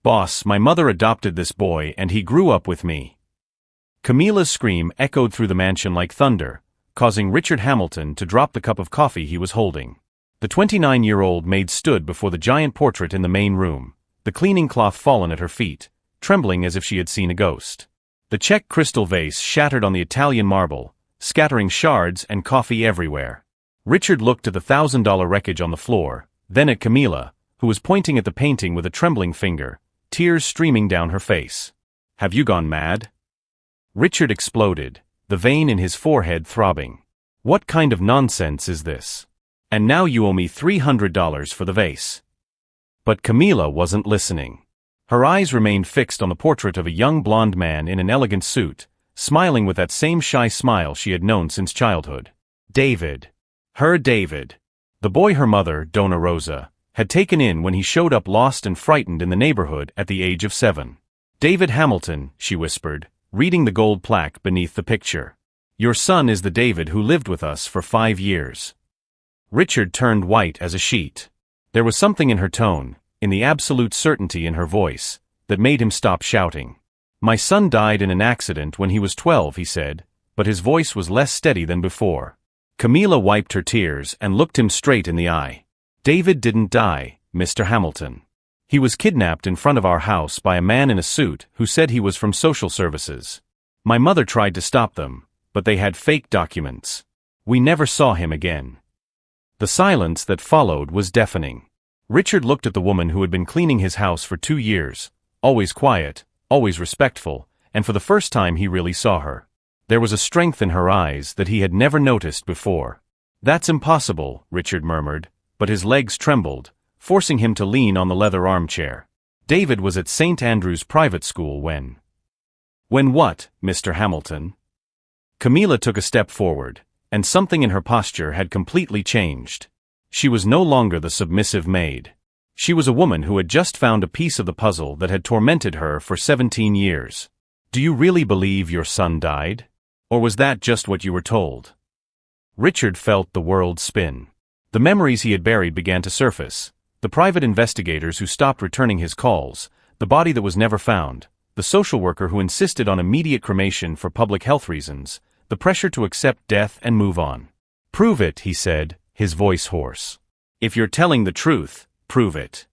"Boss, my mother adopted this boy and he grew up with me." Camila's scream echoed through the mansion like thunder, causing Richard Hamilton to drop the cup of coffee he was holding. The 29-year-old maid stood before the giant portrait in the main room, the cleaning cloth fallen at her feet, trembling as if she had seen a ghost. The check crystal vase shattered on the Italian marble, scattering shards and coffee everywhere. Richard looked at the $1,000 wreckage on the floor, then at Camila, who was pointing at the painting with a trembling finger, tears streaming down her face. "Have you gone mad?" Richard exploded, the vein in his forehead throbbing. "What kind of nonsense is this? And now you owe me $300 for the vase." But Camila wasn't listening. Her eyes remained fixed on the portrait of a young blonde man in an elegant suit, smiling with that same shy smile she had known since childhood. David. Her David. The boy her mother, Donna Rosa, had taken in when he showed up lost and frightened in the neighborhood at the age of 7. "David Hamilton," she whispered, reading the gold plaque beneath the picture. "Your son is the David who lived with us for 5 years." Richard turned white as a sheet. There was something in her tone, in the absolute certainty in her voice, that made him stop shouting. "My son died in an accident when he was 12, he said, but his voice was less steady than before. Camila wiped her tears and looked him straight in the eye. "David didn't die, Mr. Hamilton. He was kidnapped in front of our house by a man in a suit who said he was from social services. My mother tried to stop them, but they had fake documents. We never saw him again." The silence that followed was deafening. Richard looked at the woman who had been cleaning his house for 2 years, always quiet, always respectful, and for the first time he really saw her. There was a strength in her eyes that he had never noticed before. "That's impossible," Richard murmured, but his legs trembled, forcing him to lean on the leather armchair. "David was at St. Andrew's private school when—" "When what, Mr. Hamilton?" Camila took a step forward, and something in her posture had completely changed. She was no longer the submissive maid. She was a woman who had just found a piece of the puzzle that had tormented her for 17 years. "Do you really believe your son died? Or was that just what you were told?" Richard felt the world spin. The memories he had buried began to surface. The private investigators who stopped returning his calls, the body that was never found, the social worker who insisted on immediate cremation for public health reasons, the pressure to accept death and move on. "Prove it," he said, his voice hoarse. "If you're telling the truth, prove it."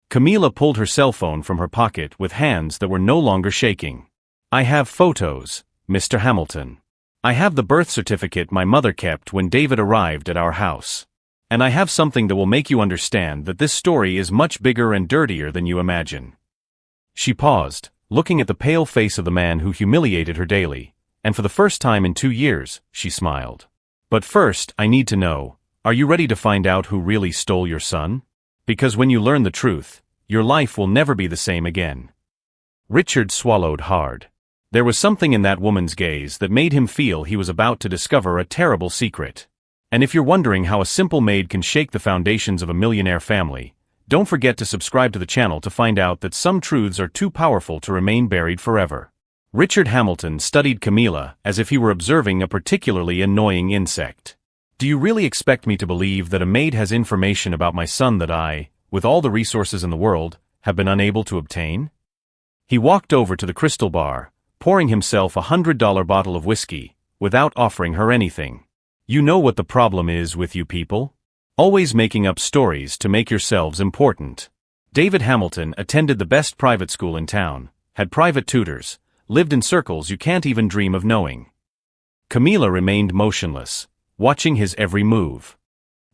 Camila pulled her cell phone from her pocket with hands that were no longer shaking. "I have photos, Mr. Hamilton. I have the birth certificate my mother kept when David arrived at our house. And I have something that will make you understand that this story is much bigger and dirtier than you imagine." She paused, looking at the pale face of the man who humiliated her daily, and for the first time in 2 years, she smiled. "But first, I need to know, are you ready to find out who really stole your son? Because when you learn the truth, your life will never be the same again." Richard swallowed hard. There was something in that woman's gaze that made him feel he was about to discover a terrible secret. And if you're wondering how a simple maid can shake the foundations of a millionaire family, don't forget to subscribe to the channel to find out that some truths are too powerful to remain buried forever. Richard Hamilton studied Camila as if he were observing a particularly annoying insect. "Do you really expect me to believe that a maid has information about my son that I, with all the resources in the world, have been unable to obtain?" He walked over to the crystal bar, pouring himself a $100 bottle of whiskey, without offering her anything. "You know what the problem is with you people? Always making up stories to make yourselves important. David Hamilton attended the best private school in town, had private tutors, lived in circles you can't even dream of knowing." Camila remained motionless, watching his every move.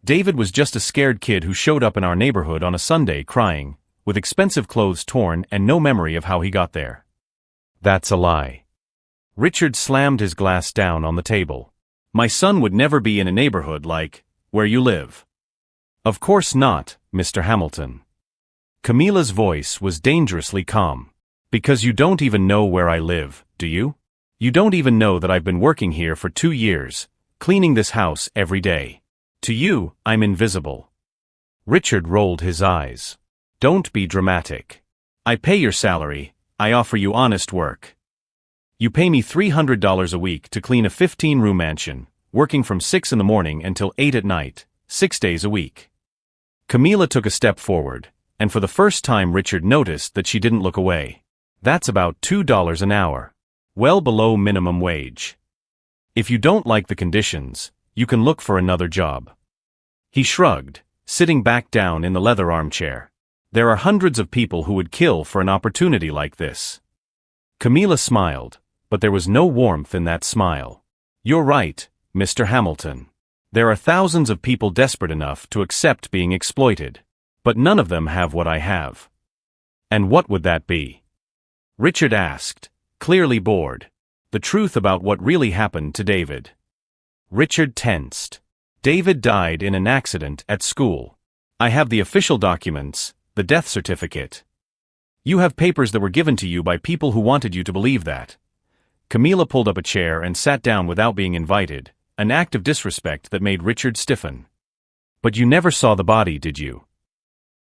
"David was just a scared kid who showed up in our neighborhood on a Sunday crying, with expensive clothes torn and no memory of how he got there." "That's a lie." Richard slammed his glass down on the table. "My son would never be in a neighborhood like where you live." "Of course not, Mr. Hamilton." Camila's voice was dangerously calm. "Because you don't even know where I live, do you? You don't even know that I've been working here for 2 years, cleaning this house every day. To you, I'm invisible." Richard rolled his eyes. "Don't be dramatic. I pay your salary, I offer you honest work. You pay me $300 a week to clean a 15-room mansion, working from 6 in the morning until 8 at night, 6 days a week." Camila took a step forward, and for the first time Richard noticed that she didn't look away. That's about $2 an hour. Well below minimum wage. If you don't like the conditions, you can look for another job. He shrugged, sitting back down in the leather armchair. There are hundreds of people who would kill for an opportunity like this. Camilla smiled, but there was no warmth in that smile. You're right, Mr. Hamilton. There are thousands of people desperate enough to accept being exploited. But none of them have what I have. And what would that be? Richard asked, clearly bored. The truth about what really happened to David. Richard tensed. David died in an accident at school. I have the official documents, the death certificate. You have papers that were given to you by people who wanted you to believe that. Camilla pulled up a chair and sat down without being invited, an act of disrespect that made Richard stiffen. But you never saw the body, did you?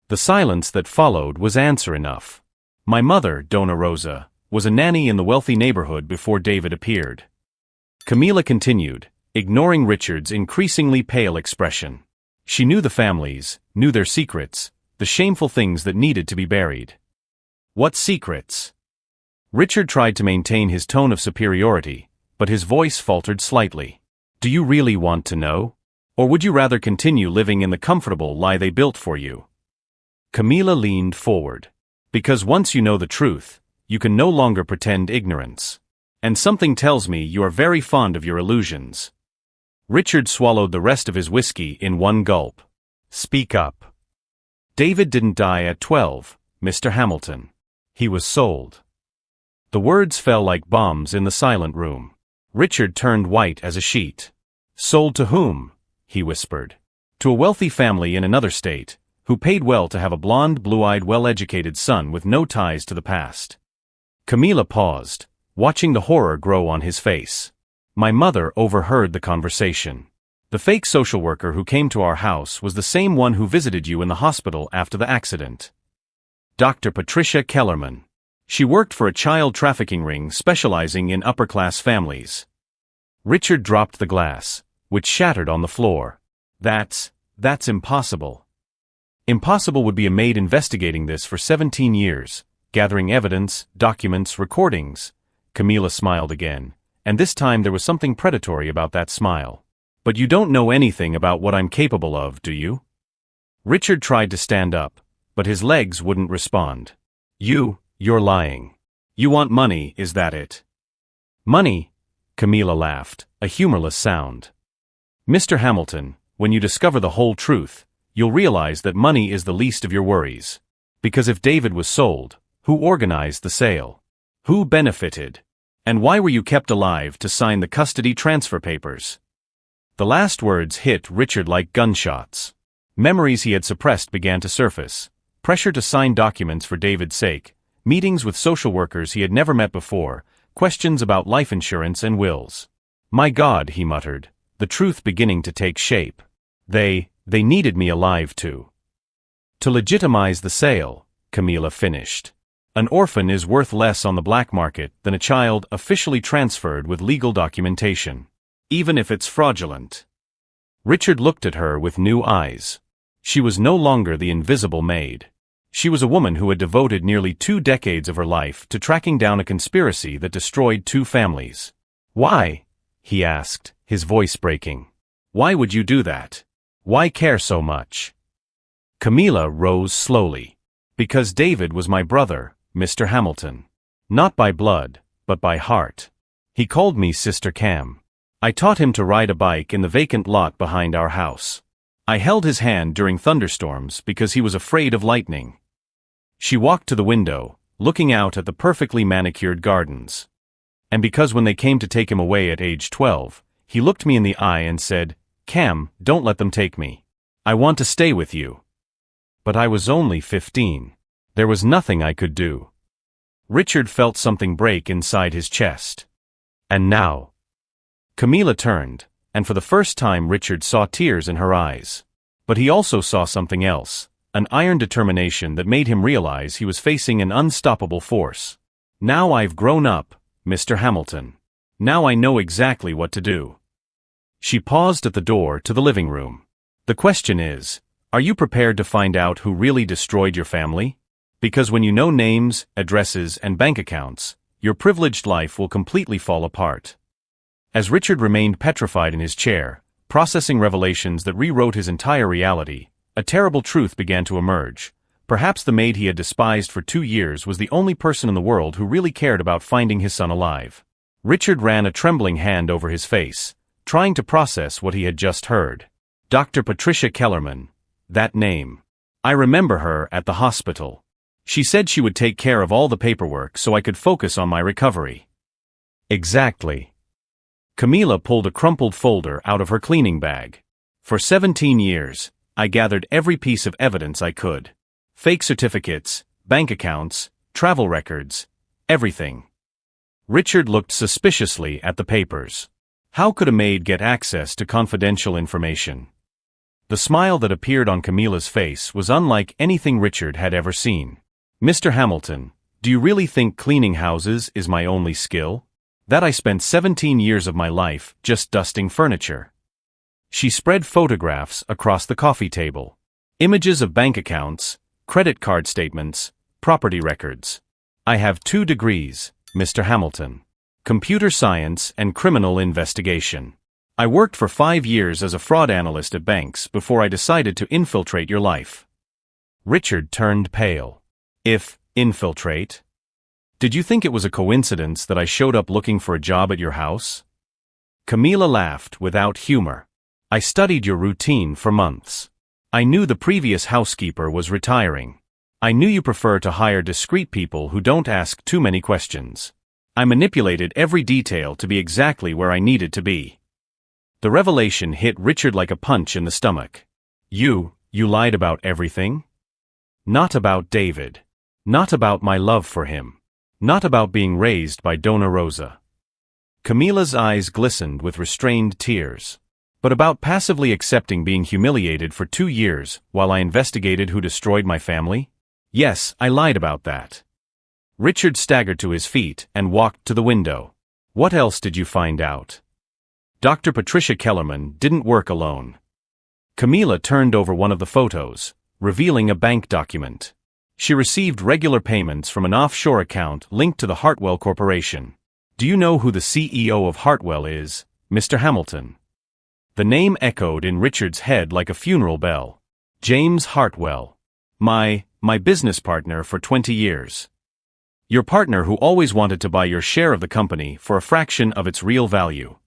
The silence that followed was answer enough. My mother, Donna Rosa, was a nanny in the wealthy neighborhood before David appeared. Camilla continued, ignoring Richard's increasingly pale expression. She knew the families, knew their secrets, the shameful things that needed to be buried. What secrets? Richard tried to maintain his tone of superiority, but his voice faltered slightly. Do you really want to know? Or would you rather continue living in the comfortable lie they built for you? Camilla leaned forward. Because once you know the truth, you can no longer pretend ignorance. And something tells me you are very fond of your illusions. Richard swallowed the rest of his whiskey in one gulp. Speak up. David didn't die at 12, Mr. Hamilton. He was sold. The words fell like bombs in the silent room. Richard turned white as a sheet. Sold to whom? He whispered. To a wealthy family in another state, who paid well to have a blonde, blue-eyed, well-educated son with no ties to the past. Camilla paused, watching the horror grow on his face. My mother overheard the conversation. The fake social worker who came to our house was the same one who visited you in the hospital after the accident. Dr. Patricia Kellerman. She worked for a child trafficking ring specializing in upper-class families. Richard dropped the glass, which shattered on the floor. That's impossible. Impossible would be a maid investigating this for 17 years, gathering evidence, documents, recordings. Camilla smiled again, and this time there was something predatory about that smile. But you don't know anything about what I'm capable of, do you? Richard tried to stand up, but his legs wouldn't respond. You're lying. You want money, is that it? Money? Camilla laughed, a humorless sound. Mr. Hamilton, when you discover the whole truth, you'll realize that money is the least of your worries. Because if David was sold, who organized the sale? Who benefited? And why were you kept alive to sign the custody transfer papers? The last words hit Richard like gunshots. Memories he had suppressed began to surface. Pressure to sign documents for David's sake, meetings with social workers he had never met before, questions about life insurance and wills. My God, he muttered, the truth beginning to take shape. They needed me alive to legitimize the sale, Camilla finished. An orphan is worth less on the black market than a child officially transferred with legal documentation, even if it's fraudulent. Richard looked at her with new eyes. She was no longer the invisible maid. She was a woman who had devoted nearly 2 decades of her life to tracking down a conspiracy that destroyed 2 families. Why? He asked, his voice breaking. Why would you do that? Why care so much? Camilla rose slowly. Because David was my brother, Mr. Hamilton. Not by blood, but by heart. He called me Sister Cam. I taught him to ride a bike in the vacant lot behind our house. I held his hand during thunderstorms because he was afraid of lightning. She walked to the window, looking out at the perfectly manicured gardens. And because when they came to take him away at age 12, he looked me in the eye and said, Cam, don't let them take me. I want to stay with you. But I was only 15. There was nothing I could do. Richard felt something break inside his chest. And now? Camilla turned, and for the first time Richard saw tears in her eyes. But he also saw something else, an iron determination that made him realize he was facing an unstoppable force. Now I've grown up, Mr. Hamilton. Now I know exactly what to do. She paused at the door to the living room. The question is, Are you prepared to find out who really destroyed your family? Because when you know names, addresses, and bank accounts, your privileged life will completely fall apart. As Richard remained petrified in his chair, processing revelations that rewrote his entire reality, a terrible truth began to emerge. Perhaps the maid he had despised for 2 years was the only person in the world who really cared about finding his son alive. Richard ran a trembling hand over his face, trying to process what he had just heard. Dr. Patricia Kellerman. That name. I remember her at the hospital. She said she would take care of all the paperwork so I could focus on my recovery. Exactly. Camila pulled a crumpled folder out of her cleaning bag. For 17 years, I gathered every piece of evidence I could. Fake certificates, bank accounts, travel records, everything. Richard looked suspiciously at the papers. How could a maid get access to confidential information? The smile that appeared on Camila's face was unlike anything Richard had ever seen. Mr. Hamilton, do you really think cleaning houses is my only skill? That I spent 17 years of my life just dusting furniture. She spread photographs across the coffee table. Images of bank accounts, credit card statements, property records. I have 2 degrees, Mr. Hamilton. Computer science and criminal investigation. I worked for 5 years as a fraud analyst at banks before I decided to infiltrate your life. Richard turned pale. Infiltrate? Did you think it was a coincidence that I showed up looking for a job at your house? Camila laughed without humor. I studied your routine for months. I knew the previous housekeeper was retiring. I knew you prefer to hire discreet people who don't ask too many questions. I manipulated every detail to be exactly where I needed to be. The revelation hit Richard like a punch in the stomach. You lied about everything? Not about David. Not about my love for him. Not about being raised by Dona Rosa. Camila's eyes glistened with restrained tears. But about passively accepting being humiliated for 2 years while I investigated who destroyed my family? Yes, I lied about that. Richard staggered to his feet and walked to the window. What else did you find out? Dr. Patricia Kellerman didn't work alone. Camila turned over one of the photos, revealing a bank document. She received regular payments from an offshore account linked to the Hartwell Corporation. Do you know who the CEO of Hartwell is, Mr. Hamilton? The name echoed in Richard's head like a funeral bell. James Hartwell. My business partner for 20 years. Your partner who always wanted to buy your share of the company for a fraction of its real value.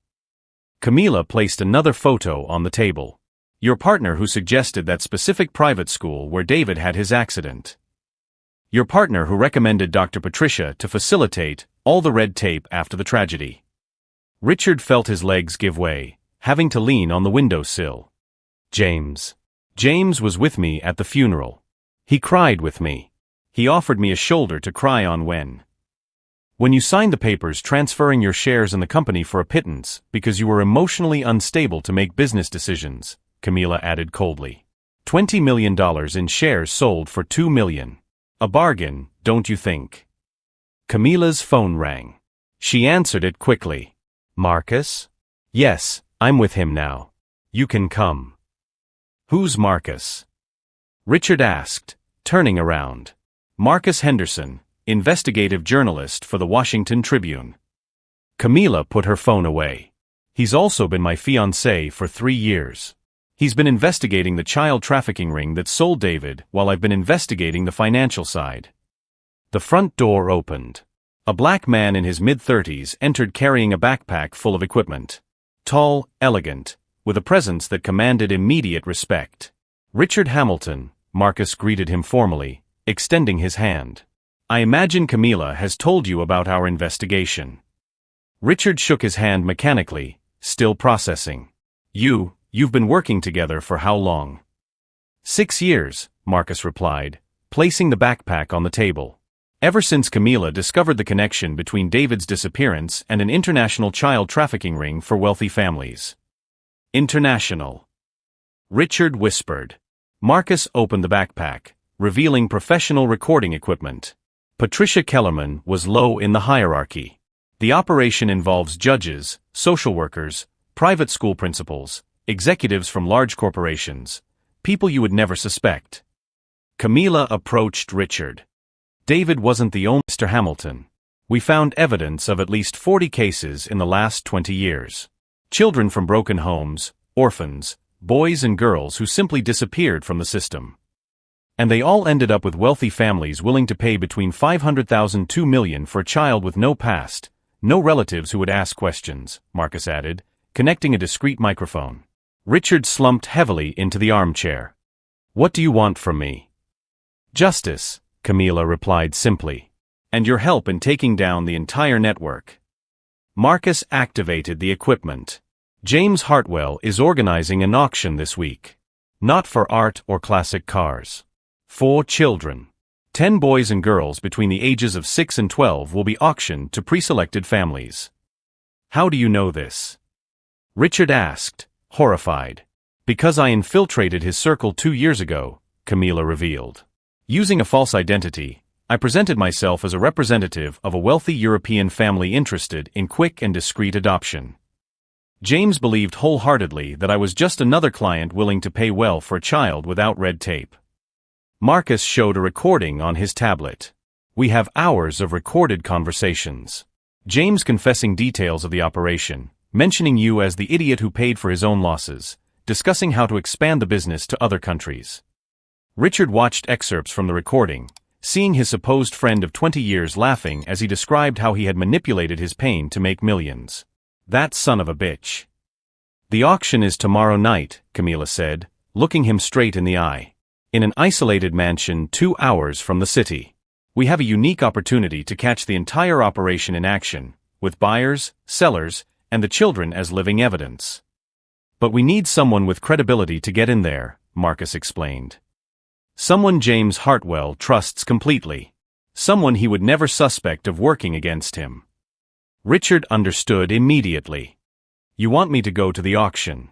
Camila placed another photo on the table. Your partner who suggested that specific private school where David had his accident. Your partner who recommended Dr. Patricia to facilitate all the red tape after the tragedy. Richard felt his legs give way, having to lean on the windowsill. James. James was with me at the funeral. He cried with me. He offered me a shoulder to cry on when you signed the papers transferring your shares in the company for a pittance because you were emotionally unstable to make business decisions, Camila added coldly. $20 million in shares sold for $2 million. A bargain, don't you think? Camila's phone rang. She answered it quickly. Marcus? Yes, I'm with him now. You can come. Who's Marcus? Richard asked, turning around. Marcus Henderson, investigative journalist for the Washington Tribune. Camila put her phone away. He's also been my fiancé for 3 years. He's been investigating the child trafficking ring that sold David while I've been investigating the financial side. The front door opened. A black man in his mid-30s entered carrying a backpack full of equipment. Tall, elegant, with a presence that commanded immediate respect. Richard Hamilton, Marcus greeted him formally, extending his hand. I imagine Camila has told you about our investigation. Richard shook his hand mechanically, still processing. You've been working together for how long? 6 years, Marcus replied, placing the backpack on the table. Ever since Camila discovered the connection between David's disappearance and an international child trafficking ring for wealthy families. International. Richard whispered. Marcus opened the backpack, revealing professional recording equipment. Patricia Kellerman was low in the hierarchy. The operation involves judges, social workers, private school principals, executives from large corporations, People you would never suspect. Camilla approached Richard. David wasn't the only Mr. Hamilton. We found evidence of at least 40 cases in the last 20 years. Children from broken homes, orphans, boys and girls who simply disappeared from the system. And they all ended up with wealthy families willing to pay between $500,000 and $2 million for a child with no past, no relatives who would ask questions, Marcus added, connecting a discreet microphone. Richard slumped heavily into the armchair. What do you want from me? Justice, Camilla replied simply. And your help in taking down the entire network. Marcus activated the equipment. James Hartwell is organizing an auction this week. Not for art or classic cars. For children. 10 boys and girls between the ages of 6 and 12 will be auctioned to pre-selected families. How do you know this? Richard asked, horrified. Because I infiltrated his circle 2 years ago, Camilla revealed. Using a false identity, I presented myself as a representative of a wealthy European family interested in quick and discreet adoption. James believed wholeheartedly that I was just another client willing to pay well for a child without red tape. Marcus showed a recording on his tablet. We have hours of recorded conversations. James confessing details of the operation, mentioning you as the idiot who paid for his own losses, discussing how to expand the business to other countries. Richard watched excerpts from the recording, seeing his supposed friend of 20 years laughing as he described how he had manipulated his pain to make millions. That son of a bitch. The auction is tomorrow night, Camilla said, looking him straight in the eye. In an isolated mansion 2 hours from the city. We have a unique opportunity to catch the entire operation in action, with buyers, sellers, and the children as living evidence. But we need someone with credibility to get in there, Marcus explained. Someone James Hartwell trusts completely. Someone he would never suspect of working against him. Richard understood immediately. You want me to go to the auction?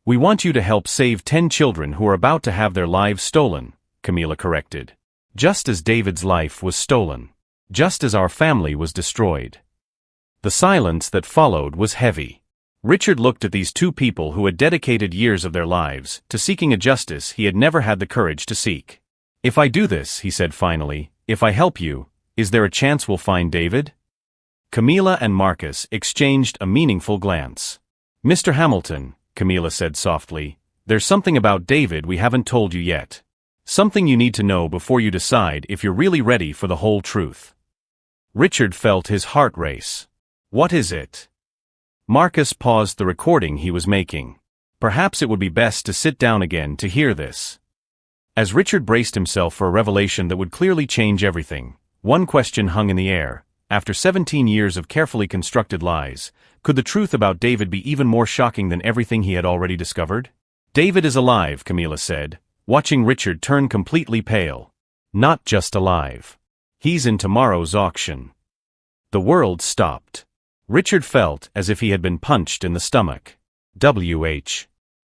We want you to help save 10 children who are about to have their lives stolen, Camilla corrected. Just as David's life was stolen. Just as our family was destroyed. The silence that followed was heavy. Richard looked at these two people who had dedicated years of their lives to seeking a justice he had never had the courage to seek. If I do this, he said finally, if I help you, is there a chance we'll find David? Camilla and Marcus exchanged a meaningful glance. Mr. Hamilton, Camilla said softly, there's something about David we haven't told you yet. Something you need to know before you decide if you're really ready for the whole truth. Richard felt his heart race. What is it? Marcus paused the recording he was making. Perhaps it would be best to sit down again to hear this. As Richard braced himself for a revelation that would clearly change everything, one question hung in the air. After 17 years of carefully constructed lies, could the truth about David be even more shocking than everything he had already discovered? David is alive, Camilla said, watching Richard turn completely pale. Not just alive. He's in tomorrow's auction. The world stopped. Richard felt as if he had been punched in the stomach.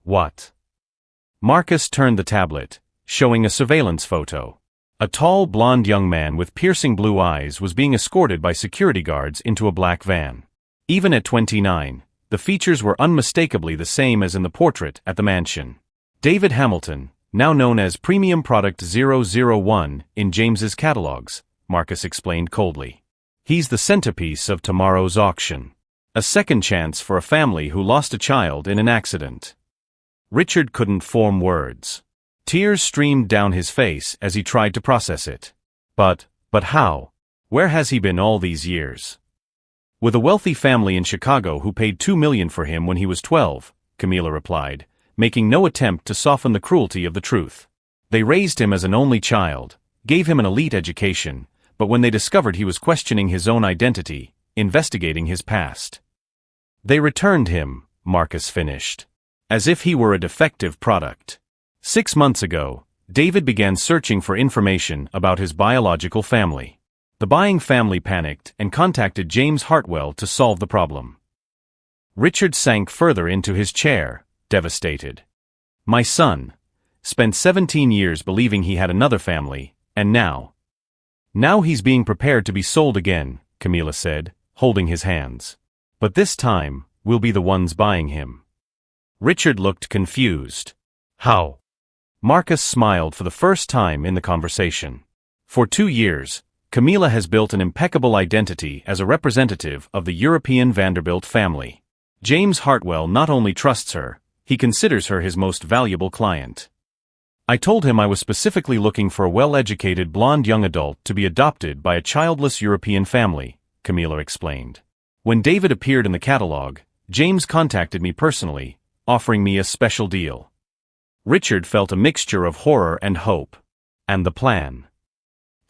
What? Marcus turned the tablet, showing a surveillance photo. A tall, blond young man with piercing blue eyes was being escorted by security guards into a black van. Even at 29, the features were unmistakably the same as in the portrait at the mansion. David Hamilton, now known as Premium Product 001 in James's catalogs, Marcus explained coldly. He's the centerpiece of tomorrow's auction. A second chance for a family who lost a child in an accident. Richard couldn't form words. Tears streamed down his face as he tried to process it. But how? Where has he been all these years? With a wealthy family in Chicago who paid $2 million for him when he was 12, Camilla replied, making no attempt to soften the cruelty of the truth. They raised him as an only child, gave him an elite education, but when they discovered he was questioning his own identity, investigating his past. They returned him, Marcus finished. As if he were a defective product. 6 months ago, David began searching for information about his biological family. The buying family panicked and contacted James Hartwell to solve the problem. Richard sank further into his chair, devastated. My son spent 17 years believing he had another family, and now he's being prepared to be sold again, Camilla said, holding his hands. But this time, we'll be the ones buying him. Richard looked confused. How? Marcus smiled for the first time in the conversation. For 2 years, Camilla has built an impeccable identity as a representative of the European Vanderbilt family. James Hartwell not only trusts her, he considers her his most valuable client. I told him I was specifically looking for a well-educated blonde young adult to be adopted by a childless European family, Camilla explained. When David appeared in the catalog, James contacted me personally, offering me a special deal. Richard felt a mixture of horror and hope. And the plan.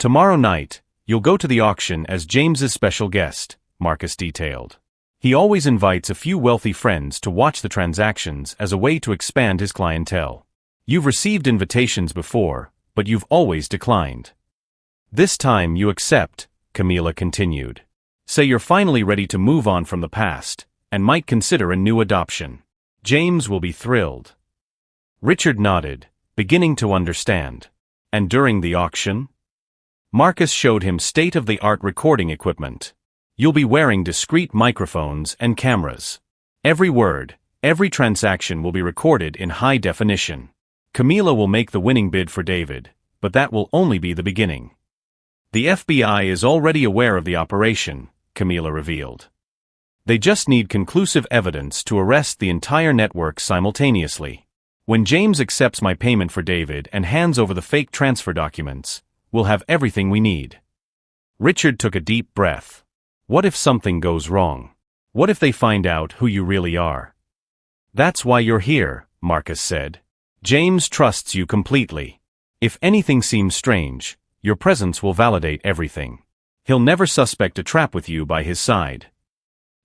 Tomorrow night, you'll go to the auction as James's special guest, Marcus detailed. He always invites a few wealthy friends to watch the transactions as a way to expand his clientele. You've received invitations before, but you've always declined. This time you accept, Camilla continued. Say you're finally ready to move on from the past, and might consider a new adoption. James will be thrilled. Richard nodded, beginning to understand. And during the auction? Marcus showed him state-of-the-art recording equipment. You'll be wearing discreet microphones and cameras. Every word, every transaction will be recorded in high definition. Camilla will make the winning bid for David, but that will only be the beginning. The FBI is already aware of the operation, Camilla revealed. They just need conclusive evidence to arrest the entire network simultaneously. When James accepts my payment for David and hands over the fake transfer documents, we'll have everything we need. Richard took a deep breath. What if something goes wrong? What if they find out who you really are? That's why you're here, Marcus said. James trusts you completely. If anything seems strange, your presence will validate everything. He'll never suspect a trap with you by his side.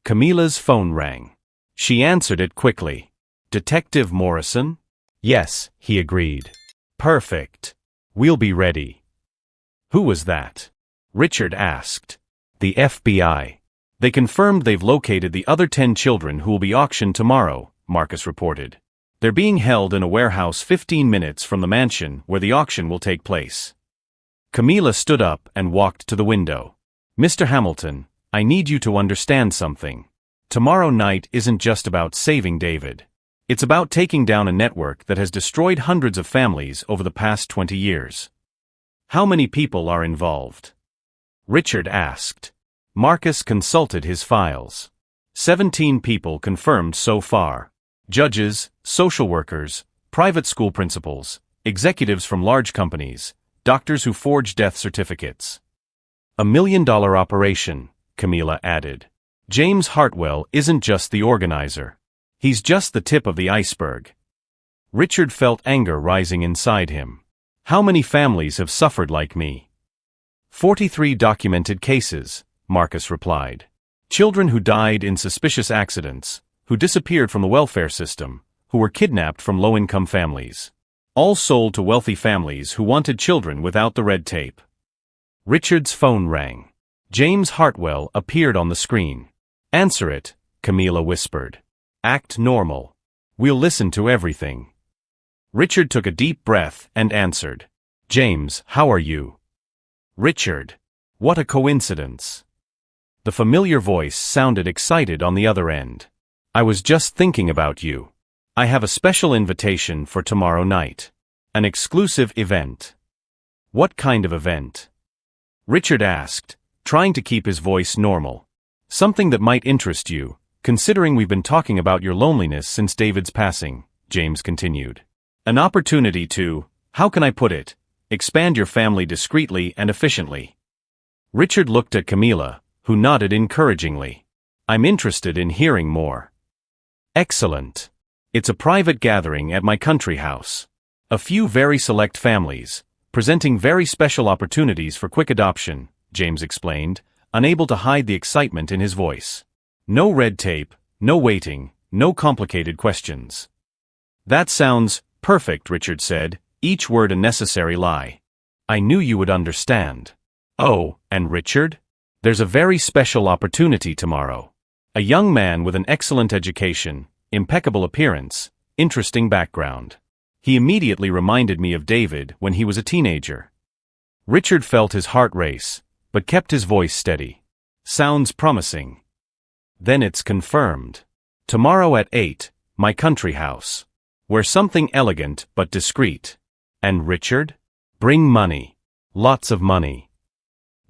Camilla's phone rang. She answered it quickly. Detective Morrison? Yes, he agreed. Perfect. We'll be ready. Who was that? Richard asked. The FBI. They confirmed they've located the other 10 children who will be auctioned tomorrow, Marcus reported. They're being held in a warehouse 15 minutes from the mansion where the auction will take place. Camilla stood up and walked to the window. Mr. Hamilton, I need you to understand something. Tomorrow night isn't just about saving David. It's about taking down a network that has destroyed hundreds of families over the past 20 years. How many people are involved? Richard asked. Marcus consulted his files. 17 people confirmed so far. Judges, social workers, private school principals, executives from large companies, doctors who forge death certificates. $1 million operation, Camilla added. James Hartwell isn't just the organizer. He's just the tip of the iceberg. Richard felt anger rising inside him. How many families have suffered like me? 43 documented cases, Marcus replied. Children who died in suspicious accidents, who disappeared from the welfare system, who were kidnapped from low-income families. All sold to wealthy families who wanted children without the red tape. Richard's phone rang. James Hartwell appeared on the screen. Answer it, Camilla whispered. Act normal. We'll listen to everything. Richard took a deep breath and answered. James, how are you? Richard. What a coincidence. The familiar voice sounded excited on the other end. I was just thinking about you. I have a special invitation for tomorrow night. An exclusive event. What kind of event? Richard asked, trying to keep his voice normal. Something that might interest you, considering we've been talking about your loneliness since David's passing, James continued. An opportunity to, how can I put it, expand your family discreetly and efficiently. Richard looked at Camilla, who nodded encouragingly. I'm interested in hearing more. Excellent. It's a private gathering at my country house. A few very select families, presenting very special opportunities for quick adoption, James explained, unable to hide the excitement in his voice. No red tape, no waiting, no complicated questions. That sounds perfect, Richard said, each word a necessary lie. I knew you would understand. Oh, and Richard? There's a very special opportunity tomorrow. A young man with an excellent education, impeccable appearance, interesting background. He immediately reminded me of David when he was a teenager. Richard felt his heart race, but kept his voice steady. Sounds promising. Then it's confirmed. Tomorrow at 8, my country house. Wear something elegant but discreet. And Richard? Bring money. Lots of money.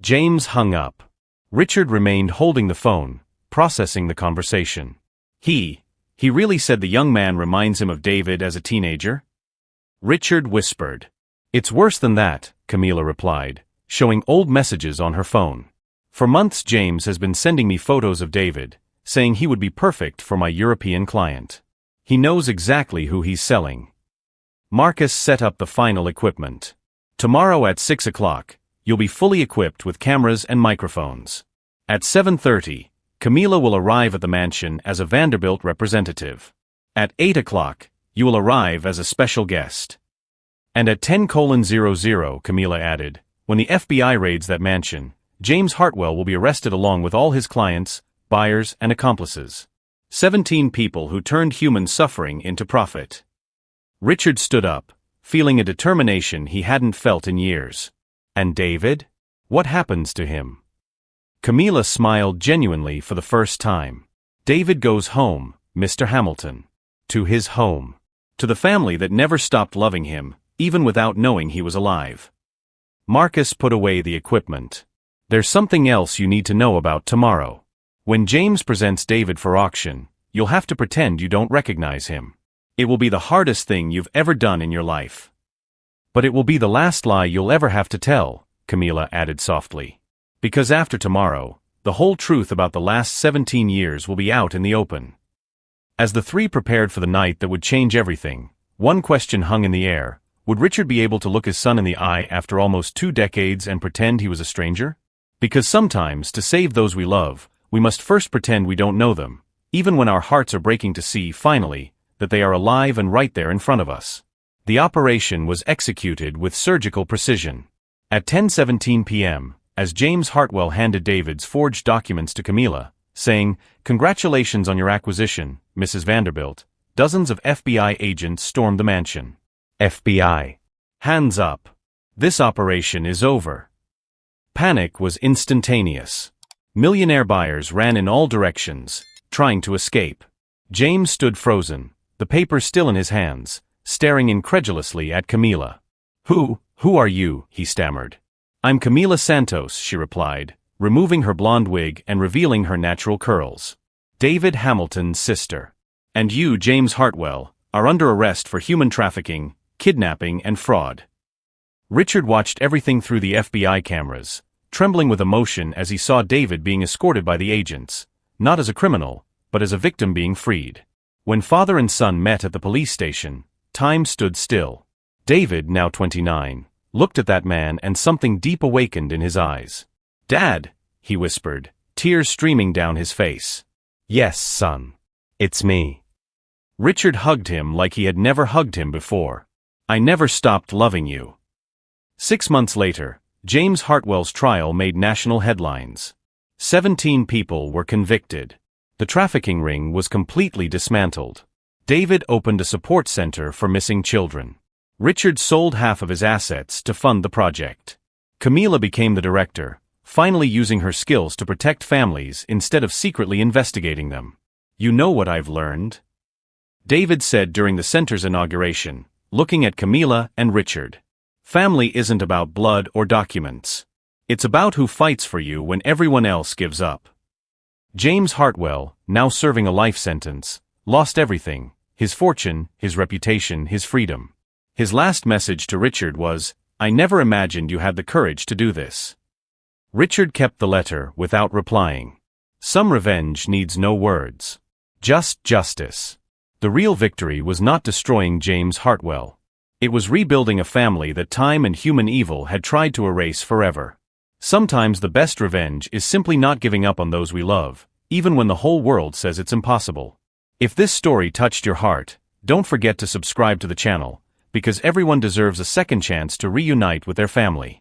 James hung up. Richard remained holding the phone, processing the conversation. He really said the young man reminds him of David as a teenager? Richard whispered. It's worse than that, Camila replied, showing old messages on her phone. For months James has been sending me photos of David, saying he would be perfect for my European client. He knows exactly who he's selling. Marcus set up the final equipment. Tomorrow at 6 o'clock, you'll be fully equipped with cameras and microphones. At 7:30, Camila will arrive at the mansion as a Vanderbilt representative. At 8 o'clock, you will arrive as a special guest. And at 10:00, Camila added, when the FBI raids that mansion, James Hartwell will be arrested along with all his clients, buyers, and accomplices. 17 people who turned human suffering into profit. Richard stood up, feeling a determination he hadn't felt in years. And David? What happens to him? Camila smiled genuinely for the first time. David goes home, Mr. Hamilton. To his home. To the family that never stopped loving him, even without knowing he was alive. Marcus put away the equipment. There's something else you need to know about tomorrow. When James presents David for auction, you'll have to pretend you don't recognize him. It will be the hardest thing you've ever done in your life. But it will be the last lie you'll ever have to tell, Camila added softly. Because after tomorrow, the whole truth about the last 17 years will be out in the open. As the three prepared for the night that would change everything, one question hung in the air. Would Richard be able to look his son in the eye after almost 2 decades and pretend he was a stranger? Because sometimes, to save those we love, we must first pretend we don't know them, even when our hearts are breaking to see, finally, that they are alive and right there in front of us. The operation was executed with surgical precision. At 10:17 p.m., as James Hartwell handed David's forged documents to Camila, saying, "Congratulations on your acquisition, Mrs. Vanderbilt," dozens of FBI agents stormed the mansion. FBI. Hands up. This operation is over. Panic was instantaneous. Millionaire buyers ran in all directions, trying to escape. James stood frozen, the paper still in his hands, staring incredulously at Camila. Who are you?" he stammered. "I'm Camila Santos," she replied, removing her blonde wig and revealing her natural curls. "David Hamilton's sister. And you, James Hartwell, are under arrest for human trafficking, kidnapping, and fraud." Richard watched everything through the FBI cameras, trembling with emotion as he saw David being escorted by the agents, not as a criminal, but as a victim being freed. When father and son met at the police station, time stood still. David, now 29, looked at that man and something deep awakened in his eyes. "Dad," he whispered, tears streaming down his face. "Yes, son. It's me." Richard hugged him like he had never hugged him before. "I never stopped loving you." 6 months later, James Hartwell's trial made national headlines. 17 people were convicted. The trafficking ring was completely dismantled. David opened a support center for missing children. Richard sold half of his assets to fund the project. Camila became the director, finally using her skills to protect families instead of secretly investigating them. "You know what I've learned?" David said during the center's inauguration, looking at Camila and Richard. "Family isn't about blood or documents. It's about who fights for you when everyone else gives up." James Hartwell, now serving a life sentence, lost everything: his fortune, his reputation, his freedom. His last message to Richard was, "I never imagined you had the courage to do this." Richard kept the letter without replying. Some revenge needs no words. Just justice. The real victory was not destroying James Hartwell. It was rebuilding a family that time and human evil had tried to erase forever. Sometimes the best revenge is simply not giving up on those we love, even when the whole world says it's impossible. If this story touched your heart, don't forget to subscribe to the channel, because everyone deserves a second chance to reunite with their family.